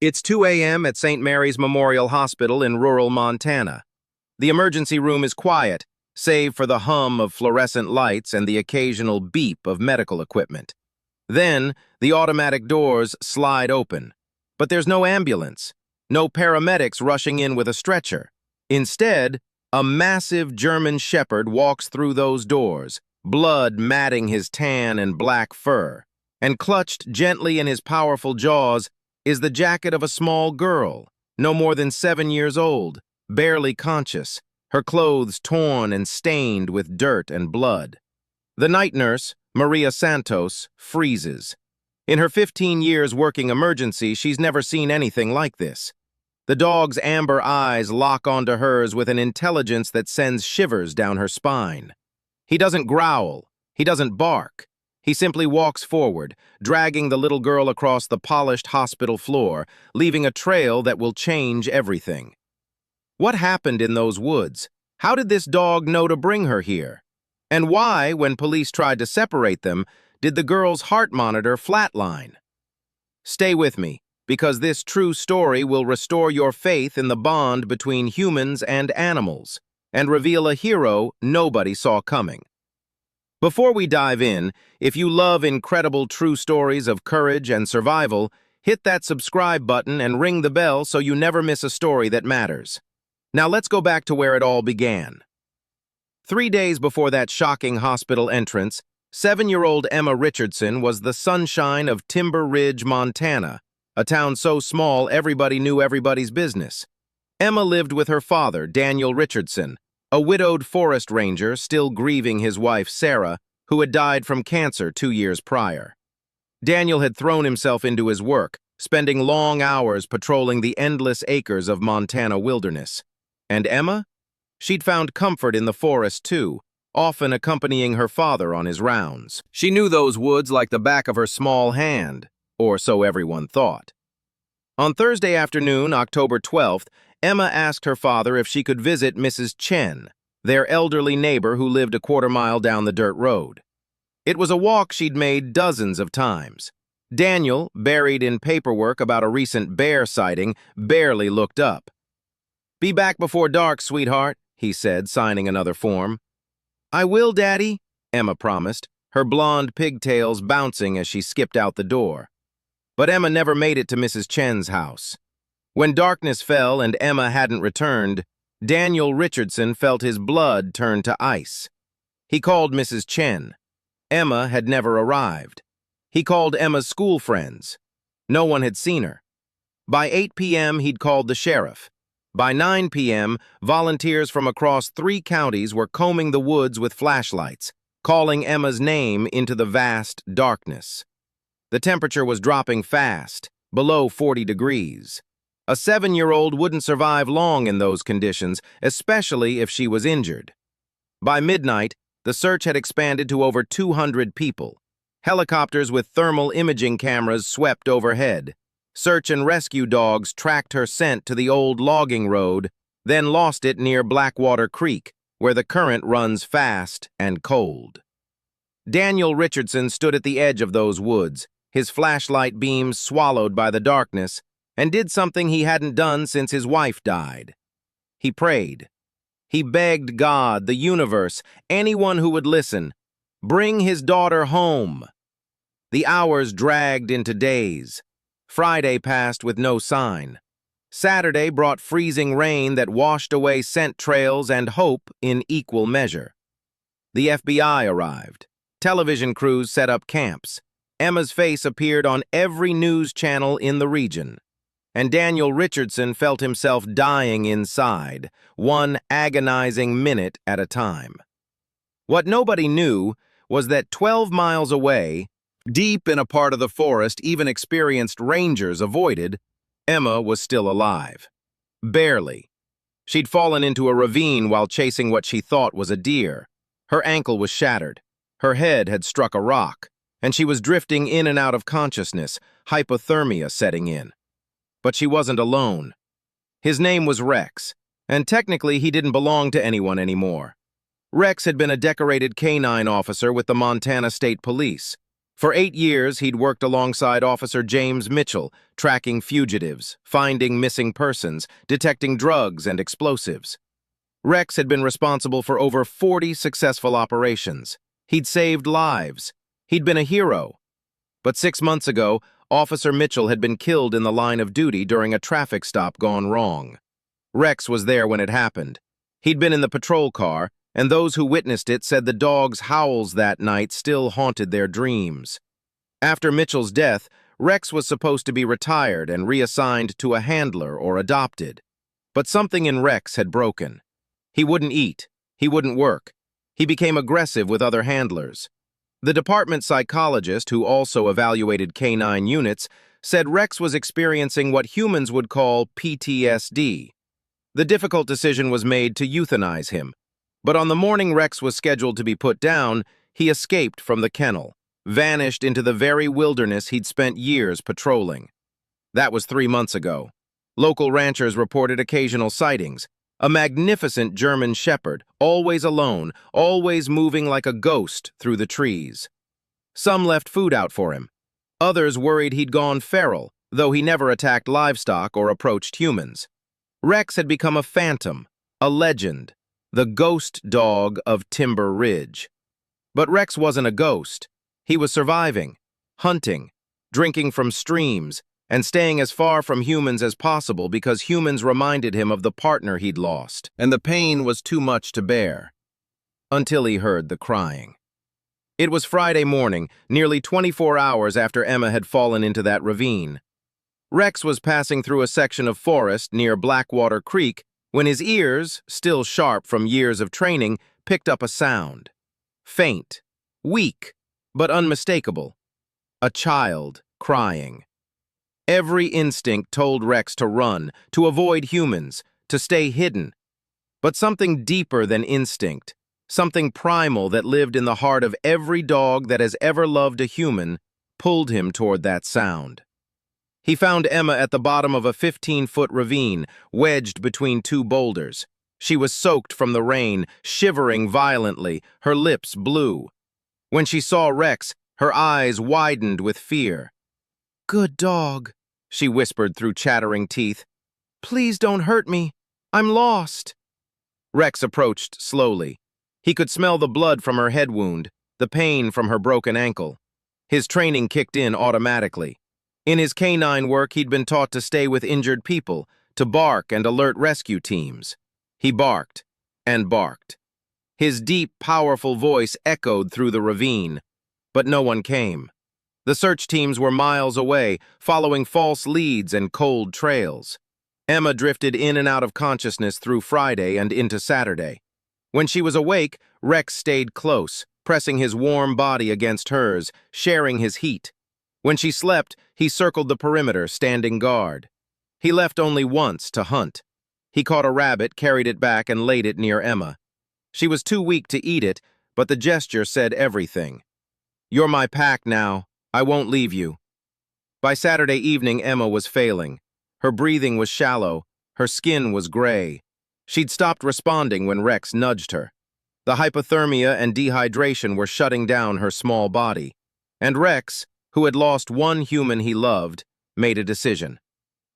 It's 2 a.m. at St. Mary's Memorial Hospital in rural Montana. The emergency room is quiet, save for the hum of fluorescent lights and the occasional beep of medical equipment. Then, the automatic doors slide open. But there's no ambulance, no paramedics rushing in with a stretcher. Instead, a massive German shepherd walks through those doors, blood matting his tan and black fur, and clutched gently in his powerful jaws is the jacket of a small girl, no more than 7 years old, barely conscious, her clothes torn and stained with dirt and blood. The night nurse, Maria Santos, freezes. In her 15 years working emergency, she's never seen anything like this. The dog's amber eyes lock onto hers with an intelligence that sends shivers down her spine. He doesn't growl. He doesn't bark. He simply walks forward, dragging the little girl across the polished hospital floor, leaving a trail that will change everything. What happened in those woods? How did this dog know to bring her here? And why, when police tried to separate them, did the girl's heart monitor flatline? Stay with me, because this true story will restore your faith in the bond between humans and animals, and reveal a hero nobody saw coming. Before we dive in, if you love incredible true stories of courage and survival, hit that subscribe button and ring the bell so you never miss a story that matters. Now let's go back to where it all began. 3 days before that shocking hospital entrance, 7-year-old Emma Richardson was the sunshine of Timber Ridge, Montana, a town so small everybody knew everybody's business. Emma lived with her father, Daniel Richardson, a widowed forest ranger still grieving his wife, Sarah, who had died from cancer 2 years prior. Daniel had thrown himself into his work, spending long hours patrolling the endless acres of Montana wilderness. And Emma? She'd found comfort in the forest, too, often accompanying her father on his rounds. She knew those woods like the back of her small hand, or so everyone thought. On Thursday afternoon, October 12th, Emma asked her father if she could visit Mrs. Chen, their elderly neighbor who lived a quarter-mile down the dirt road. It was a walk she'd made dozens of times. Daniel, buried in paperwork about a recent bear sighting, barely looked up. "Be back before dark, sweetheart," he said, signing another form. "I will, Daddy," Emma promised, her blonde pigtails bouncing as she skipped out the door. But Emma never made it to Mrs. Chen's house. When darkness fell and Emma hadn't returned, Daniel Richardson felt his blood turn to ice. He called Mrs. Chen. Emma had never arrived. He called Emma's school friends. No one had seen her. By 8 p.m., he'd called the sheriff. By 9 p.m., volunteers from across 3 counties were combing the woods with flashlights, calling Emma's name into the vast darkness. The temperature was dropping fast, below 40 degrees. A 7-year-old wouldn't survive long in those conditions, especially if she was injured. By midnight, the search had expanded to over 200 people. Helicopters with thermal imaging cameras swept overhead. Search and rescue dogs tracked her scent to the old logging road, then lost it near Blackwater Creek, where the current runs fast and cold. Daniel Richardson stood at the edge of those woods, his flashlight beams swallowed by the darkness, and did something he hadn't done since his wife died. He prayed. He begged God, the universe, anyone who would listen, bring his daughter home. The hours dragged into days. Friday passed with no sign. Saturday brought freezing rain that washed away scent trails and hope in equal measure. The FBI arrived. Television crews set up camps. Emma's face appeared on every news channel in the region. And Daniel Richardson felt himself dying inside, one agonizing minute at a time. What nobody knew was that 12 miles away, deep in a part of the forest even experienced rangers avoided, Emma was still alive. Barely. She'd fallen into a ravine while chasing what she thought was a deer. Her ankle was shattered. Her head had struck a rock, and she was drifting in and out of consciousness, hypothermia setting in. But she wasn't alone. His name was Rex, and technically he didn't belong to anyone anymore. Rex had been a decorated canine officer with the Montana State Police. For 8 years, he'd worked alongside Officer James Mitchell, tracking fugitives, finding missing persons, detecting drugs and explosives. Rex had been responsible for over 40 successful operations. He'd saved lives. He'd been a hero. But 6 months ago, Officer Mitchell had been killed in the line of duty during a traffic stop gone wrong. Rex was there when it happened. He'd been in the patrol car, and those who witnessed it said the dog's howls that night still haunted their dreams. After Mitchell's death, Rex was supposed to be retired and reassigned to a handler or adopted. But something in Rex had broken. He wouldn't eat. He wouldn't work. He became aggressive with other handlers. The department psychologist, who also evaluated canine units, said Rex was experiencing what humans would call PTSD. The difficult decision was made to euthanize him. But on the morning Rex was scheduled to be put down, he escaped from the kennel, vanished into the very wilderness he'd spent years patrolling. That was 3 months ago. Local ranchers reported occasional sightings. A magnificent German shepherd, always alone, always moving like a ghost through the trees. Some left food out for him. Others worried he'd gone feral, though he never attacked livestock or approached humans. Rex had become a phantom, a legend, the ghost dog of Timber Ridge. But Rex wasn't a ghost. He was surviving, hunting, drinking from streams, and staying as far from humans as possible because humans reminded him of the partner he'd lost, and the pain was too much to bear. Until he heard the crying. It was Friday morning, nearly 24 hours after Emma had fallen into that ravine. Rex was passing through a section of forest near Blackwater Creek when his ears, still sharp from years of training, picked up a sound. Faint, weak, but unmistakable. A child crying. Every instinct told Rex to run, to avoid humans, to stay hidden. But something deeper than instinct, something primal that lived in the heart of every dog that has ever loved a human, pulled him toward that sound. He found Emma at the bottom of a 15-foot ravine, wedged between two boulders. She was soaked from the rain, shivering violently, her lips blue. When she saw Rex, her eyes widened with fear. "Good dog," she whispered through chattering teeth. "Please don't hurt me. I'm lost." Rex approached slowly. He could smell the blood from her head wound, the pain from her broken ankle. His training kicked in automatically. In his canine work, he'd been taught to stay with injured people, to bark and alert rescue teams. He barked and barked. His deep, powerful voice echoed through the ravine, but no one came. The search teams were miles away, following false leads and cold trails. Emma drifted in and out of consciousness through Friday and into Saturday. When she was awake, Rex stayed close, pressing his warm body against hers, sharing his heat. When she slept, he circled the perimeter, standing guard. He left only once to hunt. He caught a rabbit, carried it back, and laid it near Emma. She was too weak to eat it, but the gesture said everything. "You're my pack now. I won't leave you." By Saturday evening, Emma was failing. Her breathing was shallow. Her skin was gray. She'd stopped responding when Rex nudged her. The hypothermia and dehydration were shutting down her small body. And Rex, who had lost one human he loved, made a decision.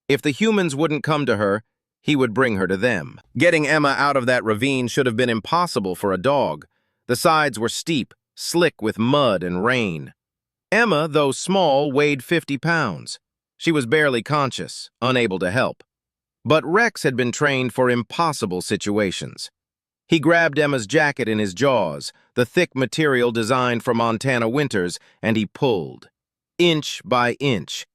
If the humans wouldn't come to her, he would bring her to them. Getting Emma out of that ravine should have been impossible for a dog. The sides were steep, slick with mud and rain. Emma, though small, weighed 50 pounds. She was barely conscious, unable to help. But Rex had been trained for impossible situations. He grabbed Emma's jacket in his jaws, the thick material designed for Montana winters, and he pulled. Inch by inch.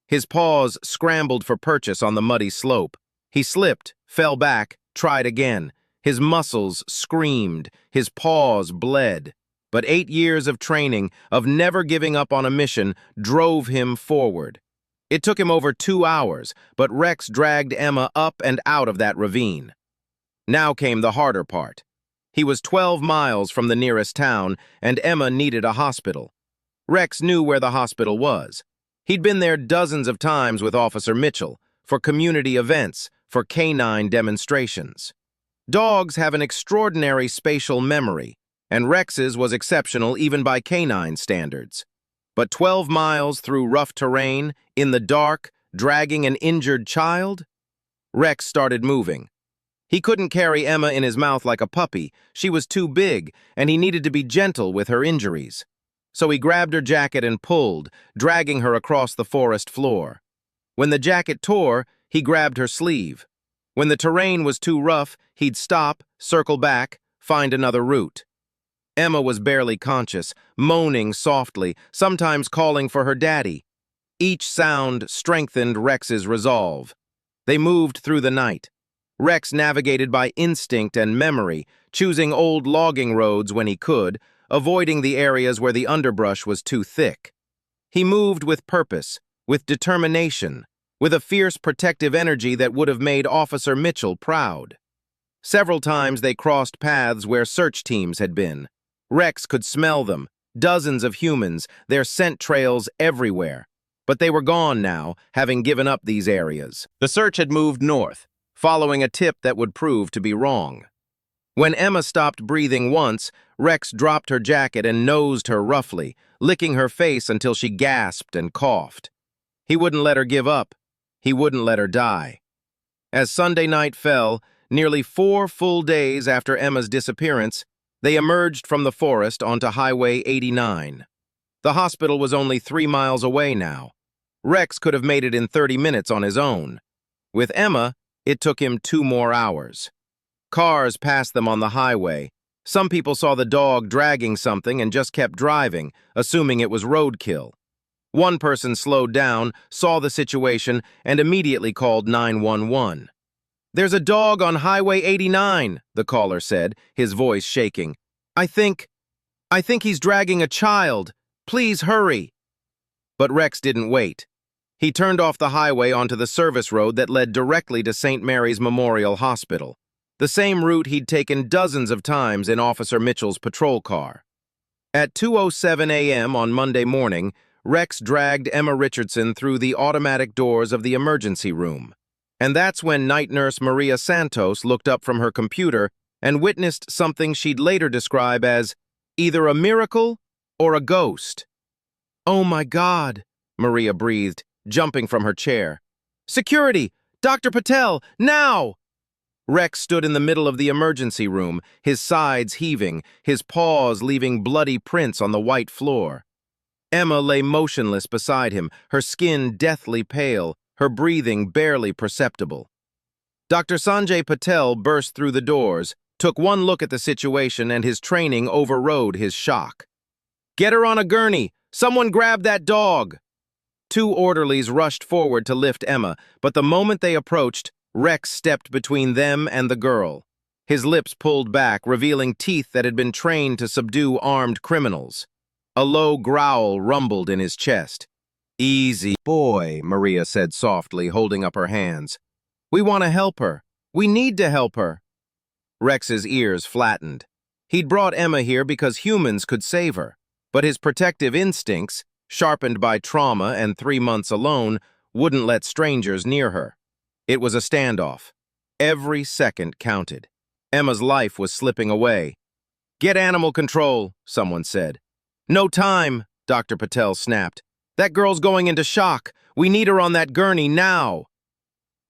His paws scrambled for purchase on the muddy slope. He slipped, fell back, tried again. His muscles screamed, his paws bled. But 8 years of training, of never giving up on a mission, drove him forward. It took him over 2 hours, but Rex dragged Emma up and out of that ravine. Now came the harder part. He was 12 miles from the nearest town, and Emma needed a hospital. Rex knew where the hospital was. He'd been there dozens of times with Officer Mitchell, for community events, for canine demonstrations. Dogs have an extraordinary spatial memory, and Rex's was exceptional even by canine standards. But 12 miles through rough terrain, in the dark, dragging an injured child? Rex started moving. He couldn't carry Emma in his mouth like a puppy. She was too big, and he needed to be gentle with her injuries. So he grabbed her jacket and pulled, dragging her across the forest floor. When the jacket tore, he grabbed her sleeve. When the terrain was too rough, he'd stop, circle back, find another route. Emma was barely conscious, moaning softly, sometimes calling for her daddy. Each sound strengthened Rex's resolve. They moved through the night. Rex navigated by instinct and memory, choosing old logging roads when he could, avoiding the areas where the underbrush was too thick. He moved with purpose, with determination, with a fierce protective energy that would have made Officer Mitchell proud. Several times they crossed paths where search teams had been. Rex could smell them, dozens of humans, their scent trails everywhere. But they were gone now, having given up these areas. The search had moved north, following a tip that would prove to be wrong. When Emma stopped breathing once, Rex dropped her jacket and nosed her roughly, licking her face until she gasped and coughed. He wouldn't let her give up. He wouldn't let her die. As Sunday night fell, nearly 4 full days after Emma's disappearance, they emerged from the forest onto Highway 89. The hospital was only 3 miles away now. Rex could have made it in 30 minutes on his own. With Emma, it took him 2 more hours. Cars passed them on the highway. Some people saw the dog dragging something and just kept driving, assuming it was roadkill. One person slowed down, saw the situation, and immediately called 911. "There's a dog on Highway 89, the caller said, his voice shaking. I think he's dragging a child. Please hurry." But Rex didn't wait. He turned off the highway onto the service road that led directly to St. Mary's Memorial Hospital, the same route he'd taken dozens of times in Officer Mitchell's patrol car. At 2:07 a.m. on Monday morning, Rex dragged Emma Richardson through the automatic doors of the emergency room. And that's when night nurse Maria Santos looked up from her computer and witnessed something she'd later describe as either a miracle or a ghost. "Oh my God," Maria breathed, jumping from her chair. "Security! Dr. Patel, now!" Rex stood in the middle of the emergency room, his sides heaving, his paws leaving bloody prints on the white floor. Emma lay motionless beside him, her skin deathly pale, her breathing barely perceptible. Dr. Sanjay Patel burst through the doors, took one look at the situation, and his training overrode his shock. "Get her on a gurney! Someone grab that dog!" 2 orderlies rushed forward to lift Emma, but the moment they approached, Rex stepped between them and the girl. His lips pulled back, revealing teeth that had been trained to subdue armed criminals. A low growl rumbled in his chest. "Easy, boy," Maria said softly, holding up her hands. "We want to help her. We need to help her." Rex's ears flattened. He'd brought Emma here because humans could save her, but his protective instincts, sharpened by trauma and 3 months alone, wouldn't let strangers near her. It was a standoff. Every second counted. Emma's life was slipping away. "Get animal control," someone said. "No time," Dr. Patel snapped. "That girl's going into shock. We need her on that gurney now."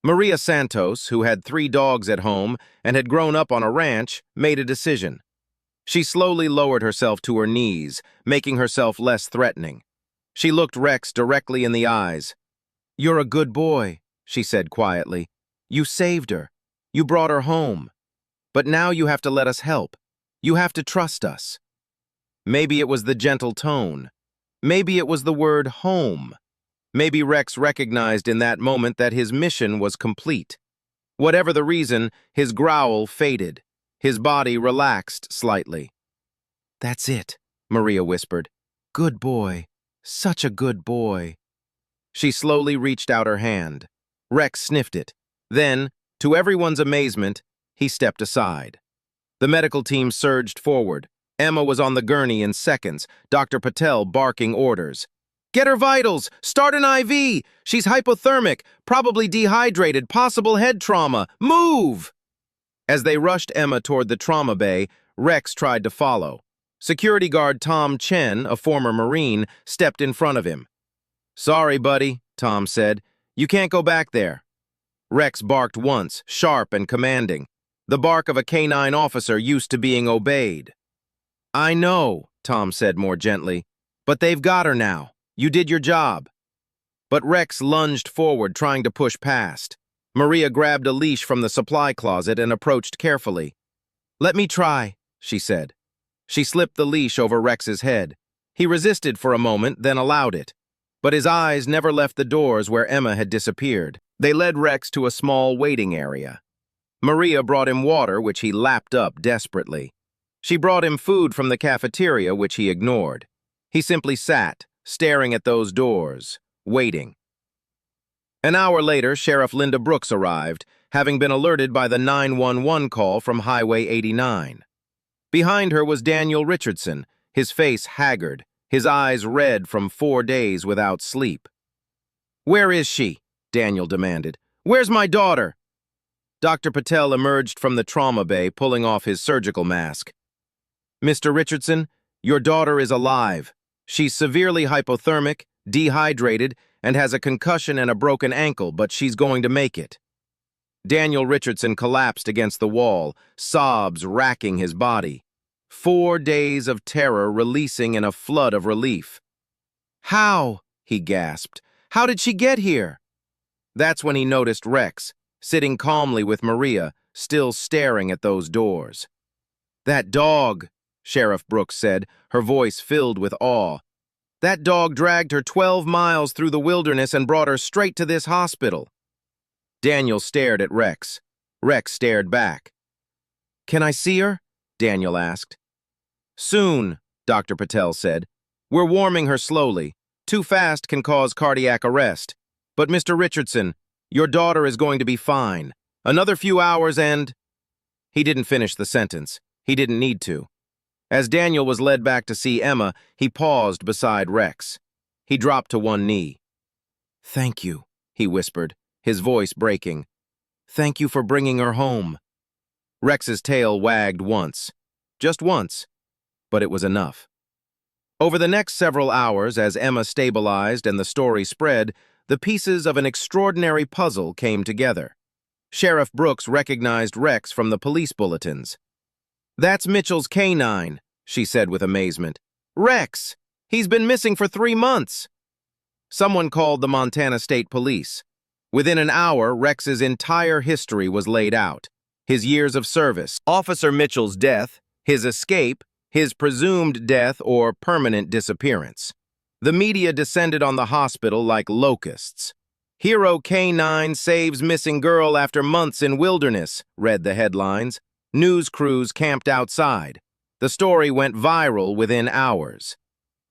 Maria Santos, who had 3 dogs at home and had grown up on a ranch, made a decision. She slowly lowered herself to her knees, making herself less threatening. She looked Rex directly in the eyes. "You're a good boy," she said quietly. "You saved her. You brought her home. But now you have to let us help. You have to trust us." Maybe it was the gentle tone. Maybe it was the word home. Maybe Rex recognized in that moment that his mission was complete. Whatever the reason, his growl faded. His body relaxed slightly. "That's it," Maria whispered. "Good boy. Such a good boy." She slowly reached out her hand. Rex sniffed it. Then, to everyone's amazement, he stepped aside. The medical team surged forward. Emma was on the gurney in seconds, Dr. Patel barking orders. "Get her vitals! Start an IV! She's hypothermic, probably dehydrated, possible head trauma! Move!" As they rushed Emma toward the trauma bay, Rex tried to follow. Security guard Tom Chen, a former Marine, stepped in front of him. "Sorry, buddy," Tom said. "You can't go back there." Rex barked once, sharp and commanding. The bark of a canine officer used to being obeyed. "I know," Tom said more gently, "but they've got her now. You did your job." But Rex lunged forward, trying to push past. Maria grabbed a leash from the supply closet and approached carefully. "Let me try," she said. She slipped the leash over Rex's head. He resisted for a moment, then allowed it. But his eyes never left the doors where Emma had disappeared. They led Rex to a small waiting area. Maria brought him water, which he lapped up desperately. She brought him food from the cafeteria, which he ignored. He simply sat, staring at those doors, waiting. An hour later, Sheriff Linda Brooks arrived, having been alerted by the 911 call from Highway 89. Behind her was Daniel Richardson, his face haggard, his eyes red from 4 days without sleep. "Where is she?" Daniel demanded. "Where's my daughter?" Dr. Patel emerged from the trauma bay, pulling off his surgical mask. "Mr. Richardson, your daughter is alive. She's severely hypothermic, dehydrated, and has a concussion and a broken ankle, but she's going to make it." Daniel Richardson collapsed against the wall, sobs racking his body. 4 days of terror releasing in a flood of relief. "How?" he gasped. "How did she get here?" That's when he noticed Rex, sitting calmly with Maria, still staring at those doors. "That dog," Sheriff Brooks said, her voice filled with awe. "That dog dragged her 12 miles through the wilderness and brought her straight to this hospital." Daniel stared at Rex. Rex stared back. "Can I see her?" Daniel asked. "Soon," Dr. Patel said. "We're warming her slowly. Too fast can cause cardiac arrest. But Mr. Richardson, your daughter is going to be fine. Another few hours and—" He didn't finish the sentence. He didn't need to. As Daniel was led back to see Emma, he paused beside Rex. He dropped to one knee. "Thank you," he whispered, his voice breaking. "Thank you for bringing her home." Rex's tail wagged once. Just once. But it was enough. Over the next several hours, as Emma stabilized and the story spread, the pieces of an extraordinary puzzle came together. Sheriff Brooks recognized Rex from the police bulletins. "That's Mitchell's canine," she said with amazement. "Rex! He's been missing for 3 months." Someone called the Montana State Police. Within an hour, Rex's entire history was laid out. His years of service, Officer Mitchell's death, his escape, his presumed death or permanent disappearance. The media descended on the hospital like locusts. "Hero K9 saves missing girl after months in wilderness," read the headlines. News crews camped outside. The story went viral within hours.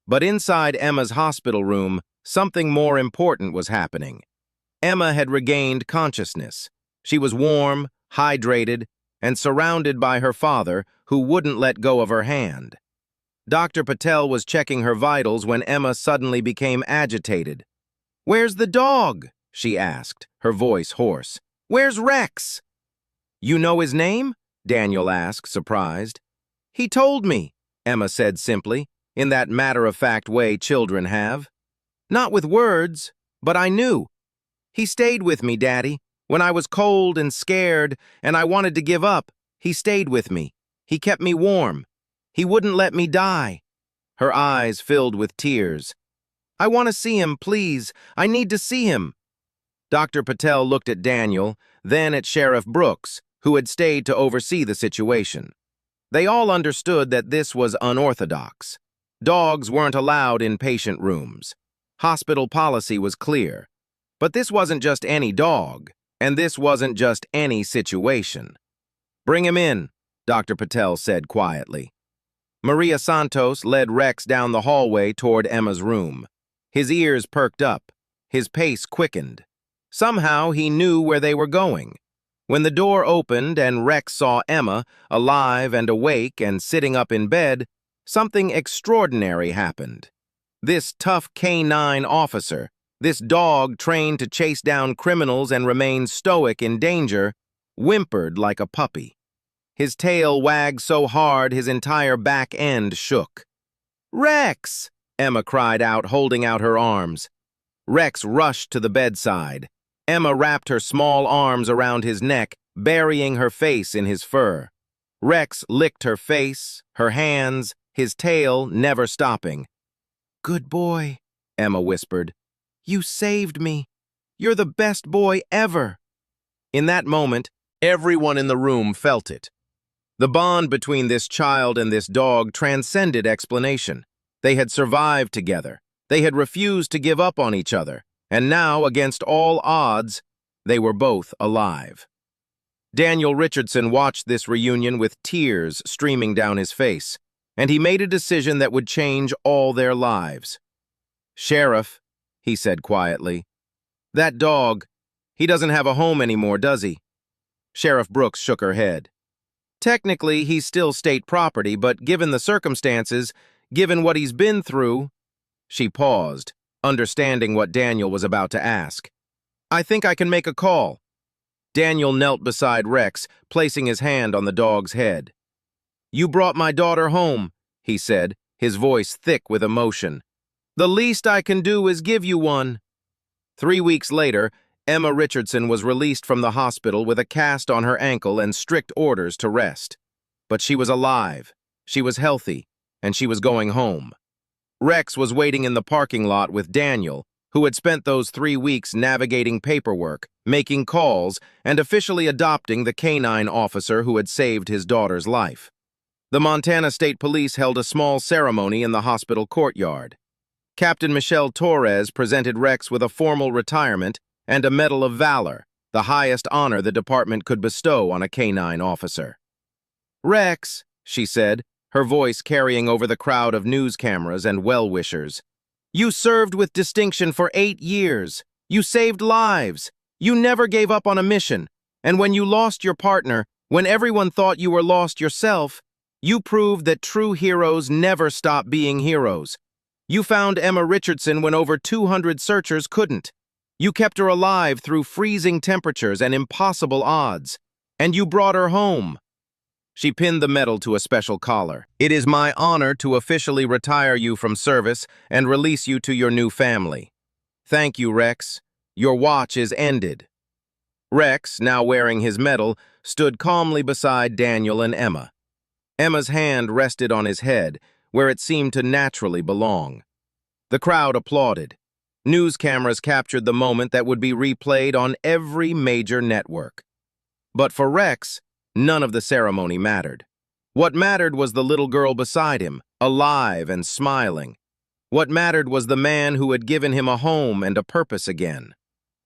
But inside Emma's hospital room, something more important was happening. Emma had regained consciousness. She was warm, hydrated, and surrounded by her father, who wouldn't let go of her hand. Dr. Patel was checking her vitals when Emma suddenly became agitated. "Where's the dog?" she asked, her voice hoarse. "Where's Rex?" "You know his name?" Daniel asked, surprised. "He told me," Emma said simply, in that matter-of-fact way children have. "Not with words, but I knew. He stayed with me, Daddy. When I was cold and scared and I wanted to give up, he stayed with me. He kept me warm. He wouldn't let me die." Her eyes filled with tears. "I want to see him, please. I need to see him." Dr. Patel looked at Daniel, then at Sheriff Brooks, who had stayed to oversee the situation. They all understood that this was unorthodox. Dogs weren't allowed in patient rooms. Hospital policy was clear. But this wasn't just any dog, and this wasn't just any situation. "Bring him in," Dr. Patel said quietly. Maria Santos led Rex down the hallway toward Emma's room. His ears perked up. His pace quickened. Somehow he knew where they were going. When the door opened and Rex saw Emma, alive and awake and sitting up in bed, something extraordinary happened. This tough canine officer, this dog trained to chase down criminals and remain stoic in danger, whimpered like a puppy. His tail wagged so hard his entire back end shook. "Rex!" Emma cried out, holding out her arms. Rex rushed to the bedside. Emma wrapped her small arms around his neck, burying her face in his fur. Rex licked her face, her hands, his tail never stopping. "Good boy," Emma whispered. "You saved me. You're the best boy ever." In that moment, everyone in the room felt it. The bond between this child and this dog transcended explanation. They had survived together. They had refused to give up on each other. And now, against all odds, they were both alive. Daniel Richardson watched this reunion with tears streaming down his face, and he made a decision that would change all their lives. "Sheriff," he said quietly, "that dog, he doesn't have a home anymore, does he?" Sheriff Brooks shook her head. "Technically, he's still state property, but given the circumstances, given what he's been through—" She paused, understanding what Daniel was about to ask. "I think I can make a call." Daniel knelt beside Rex, placing his hand on the dog's head. "You brought my daughter home," he said, his voice thick with emotion. "The least I can do is give you one." 3 weeks later, Emma Richardson was released from the hospital with a cast on her ankle and strict orders to rest. But she was alive, she was healthy, and she was going home. Rex was waiting in the parking lot with Daniel, who had spent those 3 weeks navigating paperwork, making calls, and officially adopting the canine officer who had saved his daughter's life. The Montana State Police held a small ceremony in the hospital courtyard. Captain Michelle Torres presented Rex with a formal retirement and a Medal of Valor, the highest honor the department could bestow on a canine officer. "Rex," she said, her voice carrying over the crowd of news cameras and well-wishers, "you served with distinction for 8 years. You saved lives. You never gave up on a mission. And when you lost your partner, when everyone thought you were lost yourself, you proved that true heroes never stop being heroes. You found Emma Richardson when over 200 searchers couldn't. You kept her alive through freezing temperatures and impossible odds. And you brought her home." She pinned the medal to a special collar. "It is my honor to officially retire you from service and release you to your new family. Thank you, Rex. Your watch is ended." Rex, now wearing his medal, stood calmly beside Daniel and Emma. Emma's hand rested on his head, where it seemed to naturally belong. The crowd applauded. News cameras captured the moment that would be replayed on every major network. But for Rex, none of the ceremony mattered. What mattered was the little girl beside him, alive and smiling. What mattered was the man who had given him a home and a purpose again.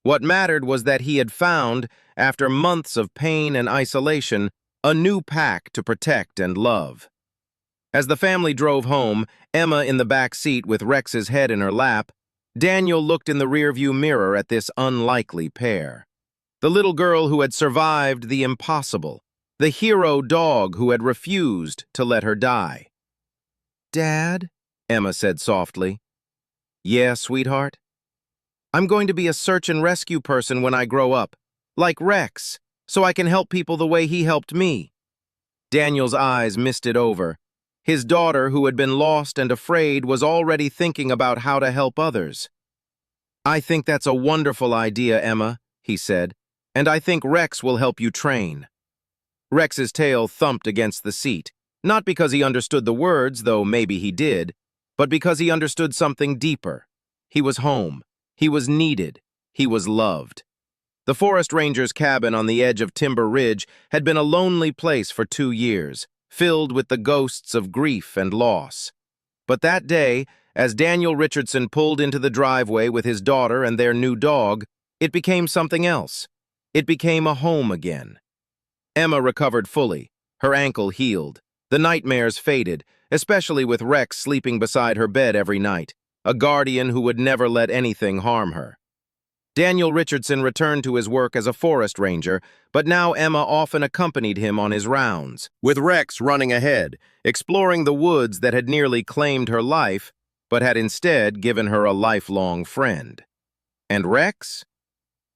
What mattered was that he had found, after months of pain and isolation, a new pack to protect and love. As the family drove home, Emma in the back seat with Rex's head in her lap, Daniel looked in the rearview mirror at this unlikely pair. The little girl who had survived the impossible, the hero dog who had refused to let her die. "Dad," Emma said softly. "Yeah, sweetheart? I'm going to be a search and rescue person when I grow up, like Rex, so I can help people the way he helped me." Daniel's eyes misted over. His daughter, who had been lost and afraid, was already thinking about how to help others. "I think that's a wonderful idea, Emma," he said, "and I think Rex will help you train." Rex's tail thumped against the seat, not because he understood the words, though maybe he did, but because he understood something deeper. He was home. He was needed. He was loved. The forest ranger's cabin on the edge of Timber Ridge had been a lonely place for 2 years, filled with the ghosts of grief and loss. But that day, as Daniel Richardson pulled into the driveway with his daughter and their new dog, it became something else. It became a home again. Emma recovered fully. Her ankle healed. The nightmares faded, especially with Rex sleeping beside her bed every night, a guardian who would never let anything harm her. Daniel Richardson returned to his work as a forest ranger, but now Emma often accompanied him on his rounds, with Rex running ahead, exploring the woods that had nearly claimed her life, but had instead given her a lifelong friend. And Rex?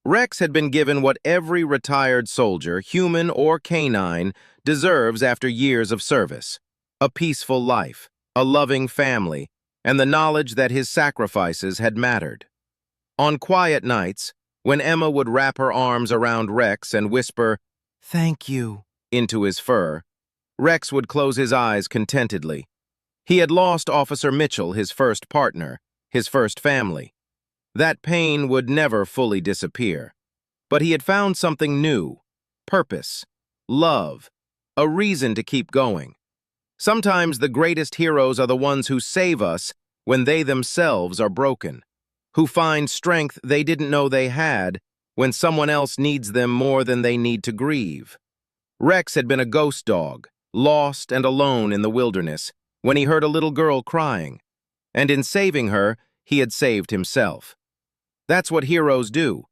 Rex had been given what every retired soldier, human or canine, deserves after years of service: a peaceful life, a loving family, and the knowledge that his sacrifices had mattered. On quiet nights, when Emma would wrap her arms around Rex and whisper, "Thank you," into his fur, Rex would close his eyes contentedly. He had lost Officer Mitchell, his first partner, his first family. That pain would never fully disappear. But he had found something new: purpose, love, a reason to keep going. Sometimes the greatest heroes are the ones who save us when they themselves are broken, who find strength they didn't know they had when someone else needs them more than they need to grieve. Rex had been a ghost dog, lost and alone in the wilderness, when he heard a little girl crying, and in saving her, he had saved himself. That's what heroes do.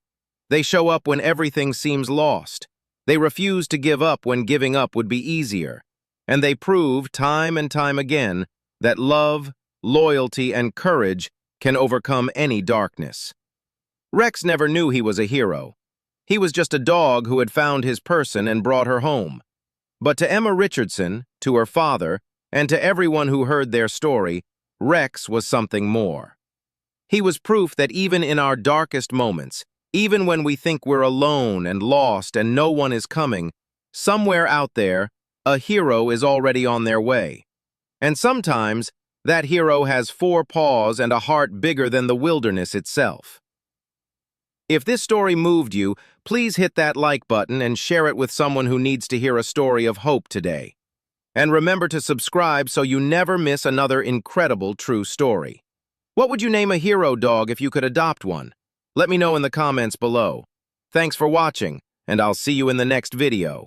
They show up when everything seems lost. They refuse to give up when giving up would be easier. And they prove time and time again that love, loyalty, and courage can overcome any darkness. Rex never knew he was a hero. He was just a dog who had found his person and brought her home. But to Emma Richardson, to her father, and to everyone who heard their story, Rex was something more. He was proof that even in our darkest moments, even when we think we're alone and lost and no one is coming, somewhere out there, a hero is already on their way. And sometimes, that hero has 4 paws and a heart bigger than the wilderness itself. If this story moved you, please hit that like button and share it with someone who needs to hear a story of hope today. And remember to subscribe so you never miss another incredible true story. What would you name a hero dog if you could adopt one? Let me know in the comments below. Thanks for watching, and I'll see you in the next video.